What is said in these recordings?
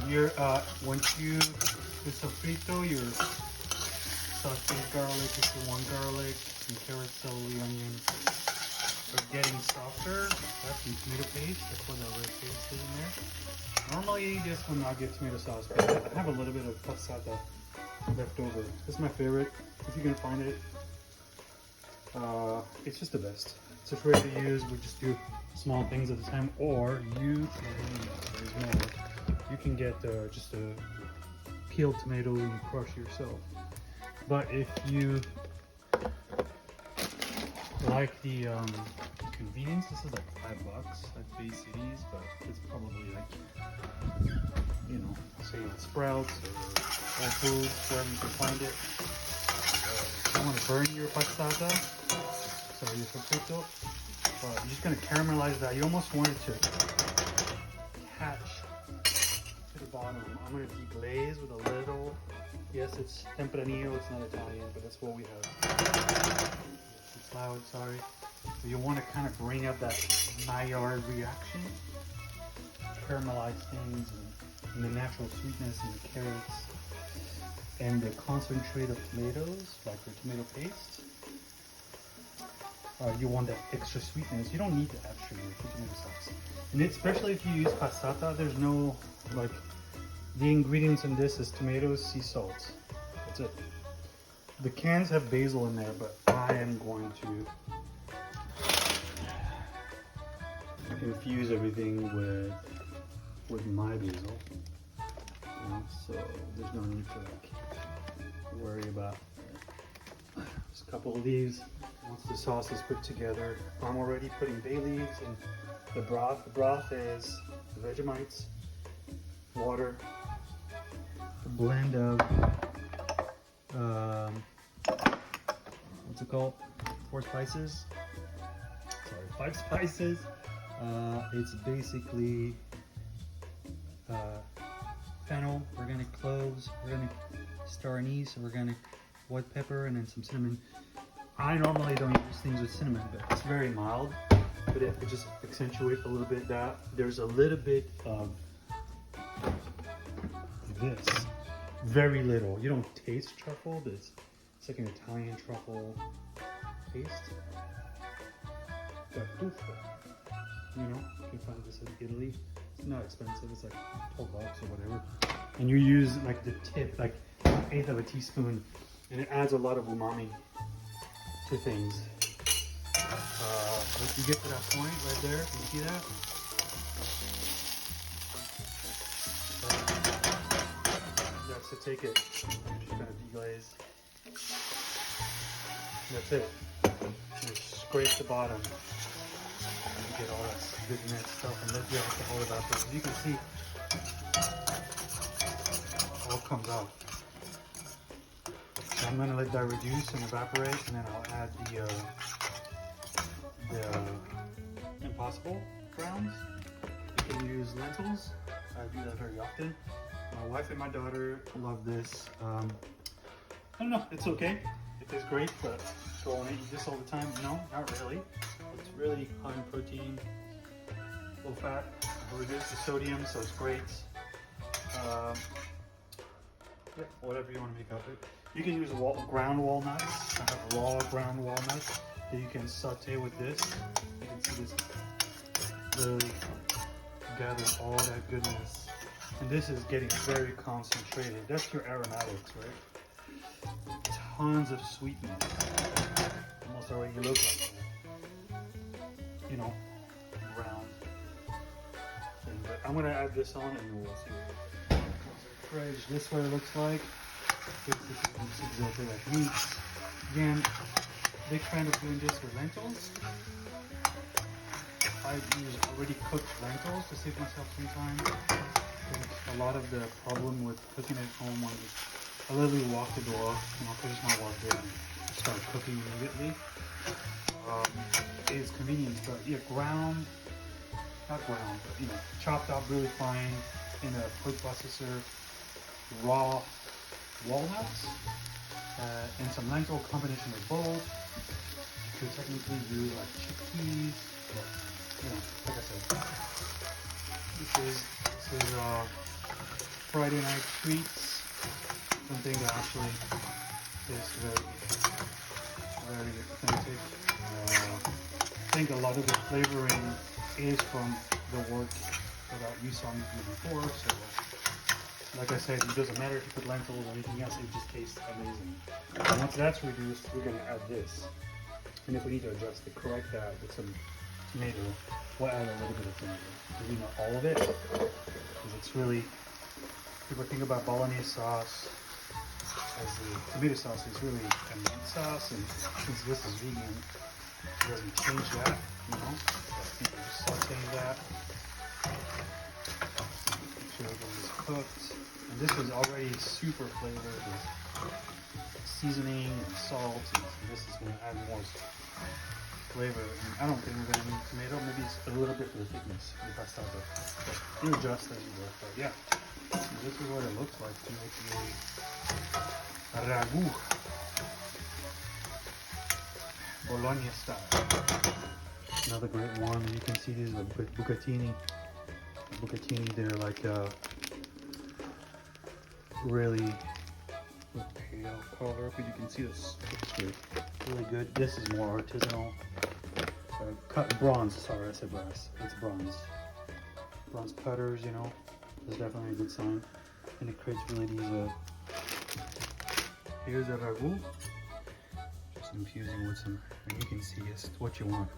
You're, once you do sofrito, your saute garlic into one garlic, some carrots, celery, onions are getting softer. That's some tomato paste. That's what the red paste is in there. Normally, this would not get tomato sauce, but I have a little bit of passata left over. This is my favorite. If you can find it, it's just the best. It's just ready to use. We just do small things at a time, or you can get just a peeled tomato and crush yourself. But if you like the convenience, this is like $5 at Bay Cities, but it's probably like, you know, say at Sprouts or Whole Foods, wherever you can find it. You don't want to burn your passata, so your sofrito, but you're just gonna caramelize that. You almost want it to catch to the bottom. I'm gonna deglaze with a little. Yes, it's tempranillo. It's not Italian, but that's what we have. It's loud. Sorry. So you want to kind of bring up that Maillard reaction, caramelize things, and the natural sweetness and the carrots, and the concentrate of tomatoes, like your tomato paste. You want that extra sweetness. You don't need to add sugar to tomato sauce, and especially if you use passata, there's no like. The ingredients in this is tomatoes, sea salt. That's it. The cans have basil in there, but I am going to infuse everything with my basil. You know, so there's no need to like worry about just a couple of leaves. Once the sauce is put together, I'm already putting bay leaves in the broth. The broth is the Vegemites, water, a blend of what's it called? 4 spices. Sorry, 5 spices. It's basically fennel, organic cloves, organic star anise, organic white pepper, and then some cinnamon. I normally don't use things with cinnamon, but it's very mild. But it just accentuates a little bit that. There's a little bit of this. Very little. You don't taste truffle, but it's like an Italian truffle paste. Tartufo. You know, you can find this in Italy. It's not expensive. It's like $12 or whatever. And you use like the tip, like 1/8 of a teaspoon, and it adds a lot of umami to things. If you get to that point right there, you see that? That's to take it. I'm just gonna deglaze. That's it. Just scrape the bottom. And you get all that goodness stuff and let the alcohol evaporate. As you can see, it all comes out. So I'm gonna let that reduce and evaporate, and then I'll add the Impossible browns. You can use lentils. I do that very often. My wife and my daughter love this. I don't know, it's okay. It tastes great, but do I want to eat this all the time? No, not really. It's really high in protein, low fat, reduce the sodium, so it's great. Yeah, whatever you want to make of it. You can use ground walnuts. I have raw ground walnuts that you can saute with this. You can see this really gather all that goodness. And this is getting very concentrated. That's your aromatics, right? Tons of sweetness. Almost already look like that. You know, round thing. But I'm gonna add this on and we'll see. Fridge. This is what it looks like. This is exactly like meats. Again, big fan of doing this with lentils. I use already cooked lentils to save myself some time. A lot of the problem with cooking at home when I literally walk the door, finish my work there and start cooking immediately. It's convenient, but yeah, not ground, but chopped up really fine in a food processor, raw walnuts, and some lentil combination of both. could technically do like chickpeas, but you know, like I said, this is Friday night treats. Something that actually is very authentic. I think a lot of the flavoring is from the work that you saw me do before. So, like I said, it doesn't matter if you put lentils or anything else; it just tastes amazing. And once that's reduced, we're gonna add this. And if we need to adjust to correct that with some tomato, we'll add a little bit of tomato. Maybe not all of it, because it's really, people think about bolognese sauce as the tomato sauce is really a meat sauce, and since this is vegan, it doesn't change that, you know. So you can just saute that. Make sure everything is cooked. And this is already super flavored with seasoning and salt, and this is going to add more flavor. And I don't think we're going to need tomato, maybe it's a little bit for the thickness, if I start to you adjust as you go. But yeah, this is what it looks like to make a ragu Bologna style. Another great one, you can see these are bucatini. Bucatini, they're like really pale color, but you can see this texture really good. This is more artisanal. Cut bronze, sorry, I said brass. It's bronze. Bronze cutters, you know, is definitely a good sign. And it creates really these here's a ragu. Just infusing with some, and you can see it's what you want.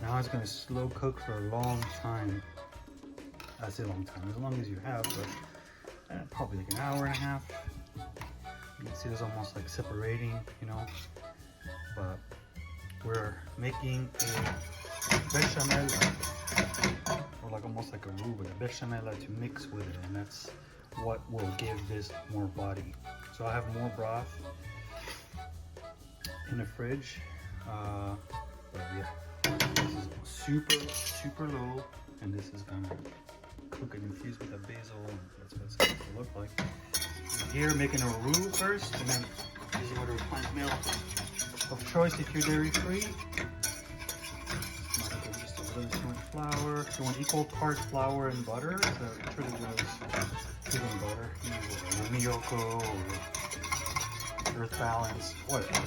Now it's gonna slow cook for a long time. I say long time, as long as you have, but probably like an hour and a half. You can see it's almost like separating, you know. But we're making a bechamel, or like almost like a roux, but a bechamel to mix with it, and that's what will give this more body. So I have more broth in the fridge, but yeah, this is super low, and this is gonna cook and infuse with the basil, and that's what it's going to look like. Here, making a roux first, and then using whatever plant milk of choice if you're dairy free. Just a little too much flour. If you want equal parts flour and butter, so Trader Joe's vegan butter, use Miyoko or Earth Balance, whatever.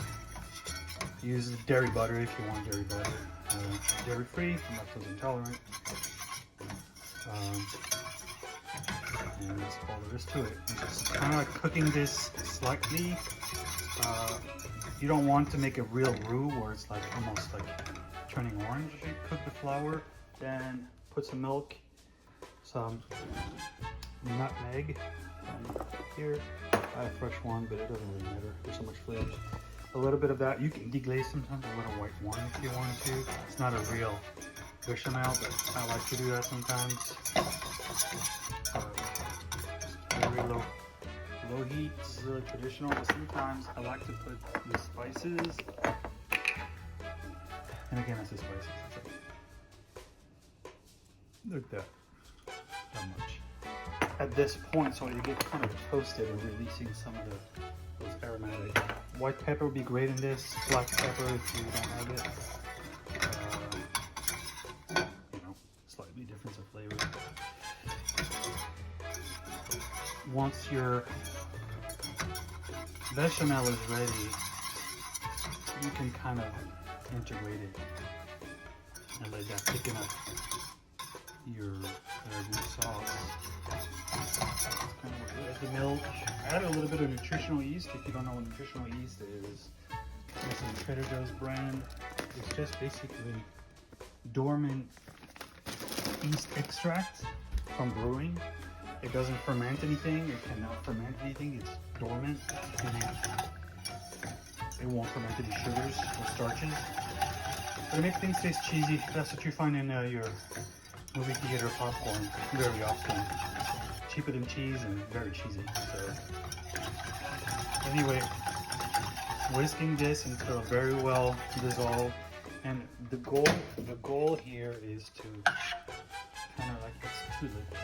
Use dairy butter if you want dairy butter. Dairy free, I'm lactose intolerant. And that's all there is to it. Just kind of like cooking this slightly. You don't want to make a real roux where it's like almost like turning orange. You cook the flour, then put some milk, some nutmeg. Here, I have a fresh one, but it doesn't really matter. There's so much flavor. A little bit of that. You can deglaze sometimes, a little white wine if you want to. It's not a real bechamel, but I like to do that sometimes. Very low heat. This is really traditional, but sometimes I like to put the spices. And again, I say spices. It's like that much. At this point, so you get kind of toasted and releasing some of those aromatic. White pepper would be great in this. Black pepper if you don't have it. You know, slightly difference of flavor. Once your bechamel is ready, you can kind of integrate it and let that thicken up your ragu sauce. That's kind of what it is. The milk. Add a little bit of nutritional yeast. If you don't know what nutritional yeast is, it's a Trader Joe's brand. It's just basically dormant yeast extract from brewing. It doesn't ferment anything. It cannot ferment anything. It's dormant. It won't ferment any sugars or starches. But it makes things taste cheesy. That's what you find in your movie theater popcorn very often. Cheaper than cheese and very cheesy. So anyway, whisking this until very well dissolved. And the goal here is to kind of like, it's too liquid.